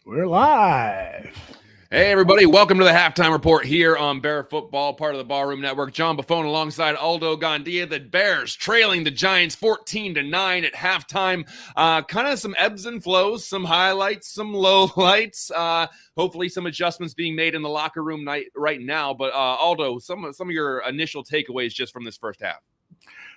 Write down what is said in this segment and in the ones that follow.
We're live. Hey, everybody. Welcome to the Halftime Report here on Bear Football, part of the Ballroom Network. John Buffone alongside Aldo Gandia. The Bears trailing the Giants 14-9 at halftime. Kind of some ebbs and flows, some highlights, some lowlights. Hopefully some adjustments being made in the locker room right now. But Aldo, some of your initial takeaways just from this first half.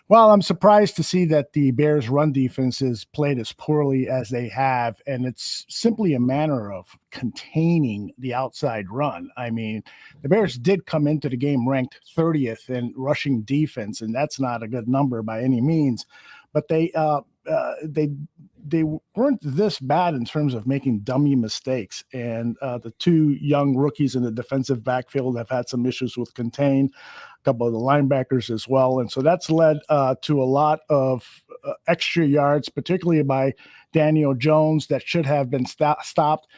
Well, I'm surprised to see that the Bears' run defense has played as poorly as they have, and it's simply a matter of containing the outside run. I mean, the Bears did come into the game ranked 30th in rushing defense, and that's not a good number by any means. But they weren't this bad in terms of making dummy mistakes. And the two young rookies in the defensive backfield have had some issues with contain, a couple of the linebackers as well. And so that's led to a lot of extra yards, particularly by Daniel Jones, that should have been stopped.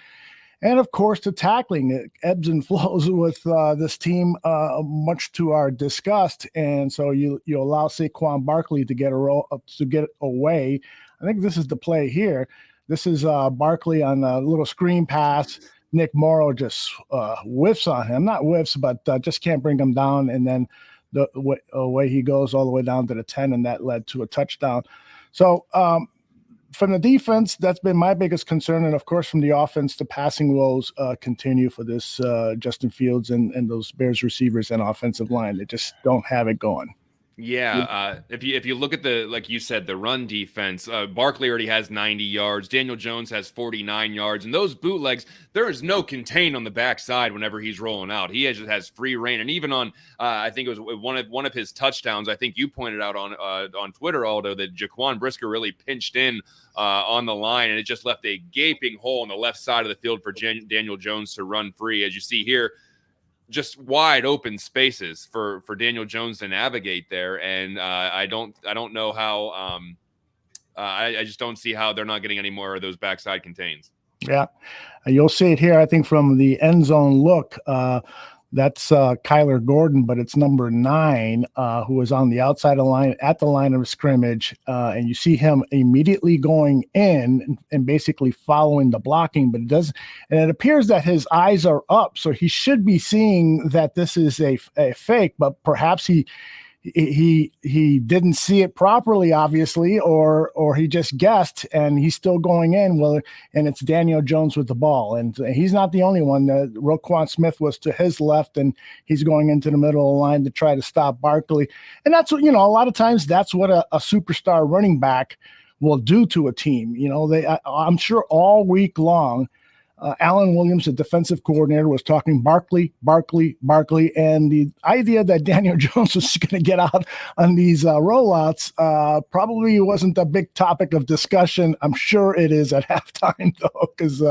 And, of course, the tackling. It ebbs and flows with this team, much to our disgust. And so you allow Saquon Barkley to get away. I think this is the play here. This is Barkley on a little screen pass. Nick Morrow just whiffs on him. Not whiffs, but just can't bring him down. And then the way he goes all the way down to the 10, and that led to a touchdown. So from the defense, that's been my biggest concern. And, of course, from the offense, the passing woes continue for this Justin Fields and those Bears receivers and offensive line. They just don't have it going. Yeah, if you look at like you said, the run defense, Barkley already has 90 yards. Daniel Jones has 49 yards. And those bootlegs, there is no contain on the backside whenever he's rolling out. He just has free reign. And even on, I think it was one of his touchdowns, I think you pointed out on Twitter, Aldo, that Jaquan Brisker really pinched in on the line, and it just left a gaping hole on the left side of the field for Daniel Jones to run free. As you see here, just wide open spaces for Daniel Jones to navigate there. And I don't know how I just don't see how they're not getting any more of those backside contains. Yeah, you'll see it here, I think, from the end zone look. That's Kyler Gordon, but it's number 9 who is on the outside of the line at the line of scrimmage. And you see him immediately going in and basically following the blocking, but it appears that his eyes are up. So he should be seeing that this is a fake, but perhaps he didn't see it properly, obviously, or he just guessed, and he's still going in. Well, and it's Daniel Jones with the ball, and he's not the only one. Roquan Smith was to his left, and he's going into the middle of the line to try to stop Barkley. And that's what, a lot of times that's what a superstar running back will do to a team. I'm sure all week long, Alan Williams, the defensive coordinator, was talking Barkley, and the idea that Daniel Jones was going to get out on these rollouts probably wasn't a big topic of discussion. I'm sure it is at halftime, though, because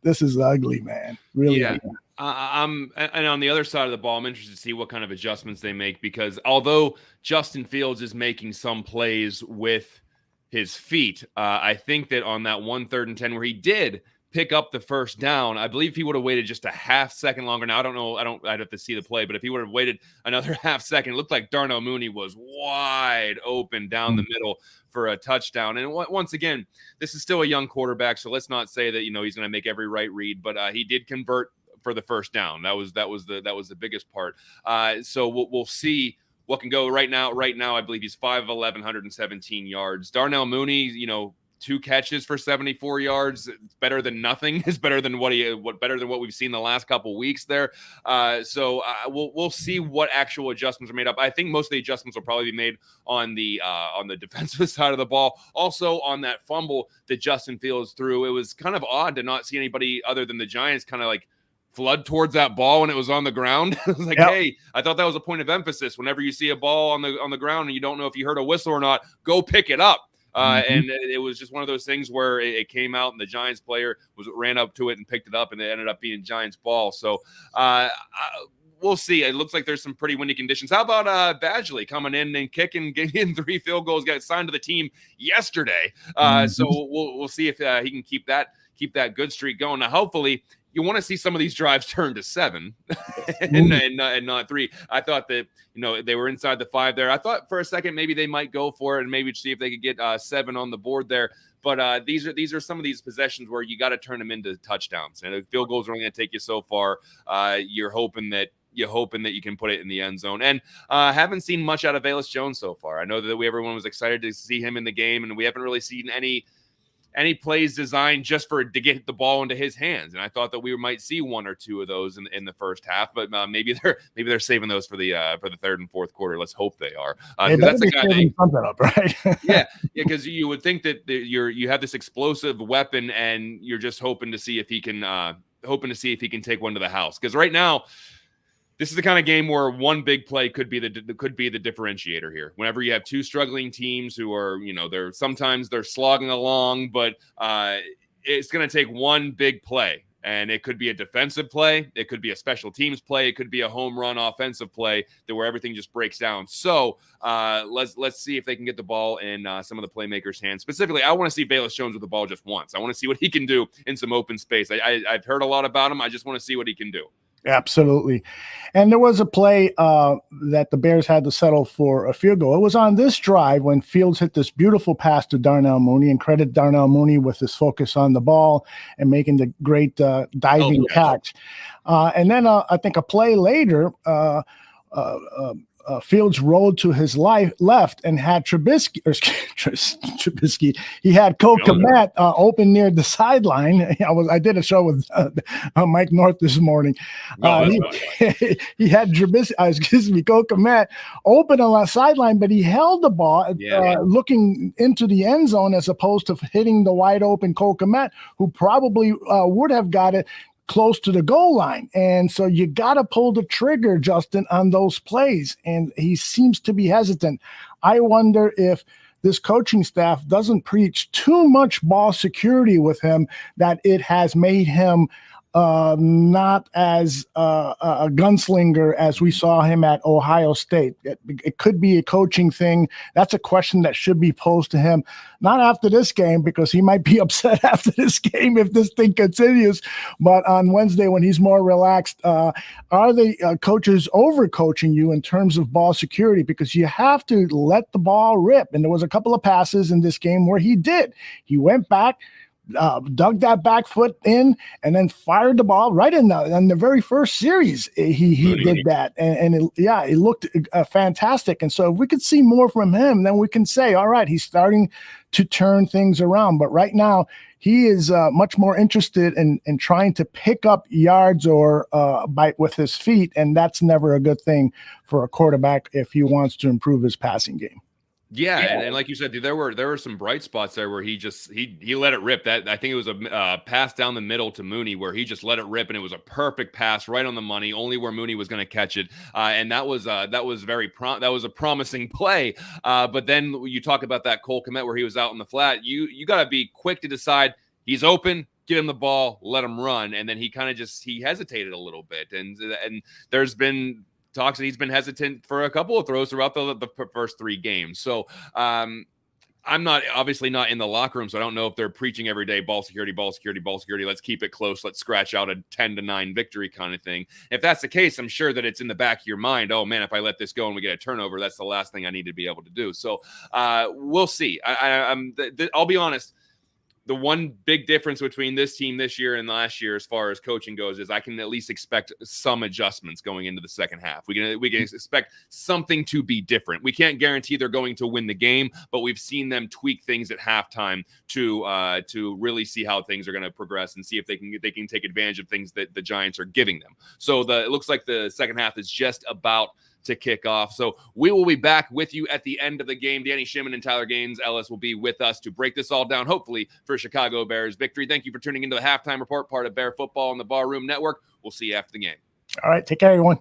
this is ugly, man. Really. Yeah. And on the other side of the ball, I'm interested to see what kind of adjustments they make, because although Justin Fields is making some plays with his feet, I think that on that 1 3rd and 10 where he did pick up the first down, I believe he would have waited just a half second longer. Now, I don't know. I'd have to see the play, but if he would have waited another half second, it looked like Darnell Mooney was wide open down the middle for a touchdown. And once again, this is still a young quarterback, so let's not say that, he's going to make every right read, but he did convert for the first down. That was the biggest part. So we'll see what can go right now. Right now, I believe he's 5'11", 117 yards. Darnell Mooney, 2 catches for 74 yards. It's better than nothing. It's better than what we've seen the last couple weeks there. So we'll see what actual adjustments are made up. I think most of the adjustments will probably be made on the defensive side of the ball. Also on that fumble that Justin Fields threw, it was kind of odd to not see anybody other than the Giants kind of like flood towards that ball when it was on the ground. It was like, Hey, I thought that was a point of emphasis. Whenever you see a ball on the ground and you don't know if you heard a whistle or not, go pick it up. And it was just one of those things where it came out and the Giants player ran up to it and picked it up, and it ended up being Giants ball. So we'll see. It looks like there's some pretty windy conditions. How about Badgley coming in and kicking, getting 3 field goals, got signed to the team yesterday. So we'll see if he can keep that good streak going. Now, hopefully, you want to see some of these drives turn to 7 and not 3. I thought that, they were inside the 5 there. I thought for a second maybe they might go for it and maybe see if they could get 7 on the board there. But these are some of these possessions where you got to turn them into touchdowns, and field goals are only going to take you so far. You're hoping that you can put it in the end zone. And haven't seen much out of Velus Jones so far. I know that everyone was excited to see him in the game, and we haven't really seen any plays designed just to get the ball into his hands. And I thought that we might see one or two of those in the first half, but maybe they're saving those for the third and fourth quarter. Let's hope they are. That's the guy that, something up, right? yeah, because you would think that you have this explosive weapon, and you're just hoping to see if he can take one to the house. Because right now, this is the kind of game where one big play could be the differentiator here. Whenever you have two struggling teams who are, sometimes they're slogging along, but it's going to take one big play, and it could be a defensive play, it could be a special teams play, it could be a home run offensive play where everything just breaks down. So let's see if they can get the ball in some of the playmakers' hands. Specifically, I want to see Velus Jones with the ball just once. I want to see what he can do in some open space. I've heard a lot about him. I just want to see what he can do. Absolutely. And there was a play that the Bears had to settle for a field goal. It was on this drive when Fields hit this beautiful pass to Darnell Mooney, and credit Darnell Mooney with his focus on the ball and making the great diving catch. And then I think a play later, Fields rolled to his left and had Trubisky. He had Cole Kmet open near the sideline. I did a show with Mike North this morning. He had Trubisky, Cole Kmet open on the sideline, but he held the ball looking into the end zone as opposed to hitting the wide open Cole Kmet, who probably would have got it close to the goal line. And so you got to pull the trigger, Justin, on those plays. And he seems to be hesitant. I wonder if this coaching staff doesn't preach too much ball security with him, that it has made him not as a gunslinger as we saw him at Ohio State. It could be a coaching thing. That's a question that should be posed to him, not after this game, because he might be upset after this game if this thing continues, but on Wednesday when he's more relaxed. Are the coaches overcoaching you in terms of ball security? Because you have to let the ball rip. And there was a couple of passes in this game where he did. He went back, dug that back foot in, and then fired the ball right in the very first series. He did that, and it looked fantastic. And so if we could see more from him, then we can say, all right, he's starting to turn things around. But right now, he is much more interested in trying to pick up yards or bite with his feet, and that's never a good thing for a quarterback if he wants to improve his passing game. Yeah, and like you said, there were some bright spots there where he let it rip. That I think it was a pass down the middle to Mooney where he just let it rip, and it was a perfect pass right on the money, only where Mooney was going to catch it. And that was a promising play. But then you talk about that Cole Kmet where he was out in the flat. You got to be quick to decide he's open. Get him the ball, let him run, and then he kind of he hesitated a little bit, and there's been talks that he's been hesitant for a couple of throws throughout the first three games. So I'm obviously not in the locker room, so I don't know if they're preaching every day ball security, ball security, ball security. Let's keep it close. Let's scratch out a 10-9 victory kind of thing. If that's the case, I'm sure that it's in the back of your mind. Oh man, if I let this go and we get a turnover, that's the last thing I need to be able to do. So we'll see. I'll be honest. The one big difference between this team this year and last year, as far as coaching goes, is I can at least expect some adjustments going into the second half. We can expect something to be different. We can't guarantee they're going to win the game, but we've seen them tweak things at halftime to really see how things are going to progress and see if they can take advantage of things that the Giants are giving them. So it looks like the second half is just about to kick off. So we will be back with you at the end of the game. Danny Shimon and Tyler Gaines Ellis will be with us to break this all down, hopefully for Chicago Bears victory. Thank you for tuning into the Halftime Report, part of Bear Football on the Barroom Network. We'll see you after the game. All right. Take care, everyone.